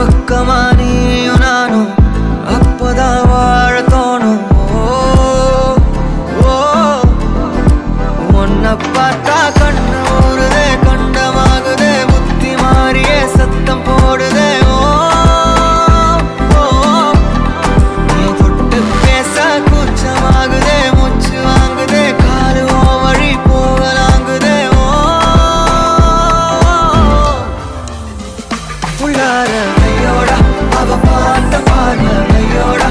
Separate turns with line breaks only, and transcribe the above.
பக்கமா நீயும் நானும் அப்பதான் வாழ தோணும். உன்னை பார்த்தா கண்ணு ஊறுதே, கண்டமாகுதே, புத்தி மாறியே சத்தம் போடுதே. நீ தொட்டு பேச கூச்சமாகுதே, மூச்சு வாங்குதே, காலு வழி போகலாங்குதே. உள்ளார கையோட அவ பார்த்த பார்வையோட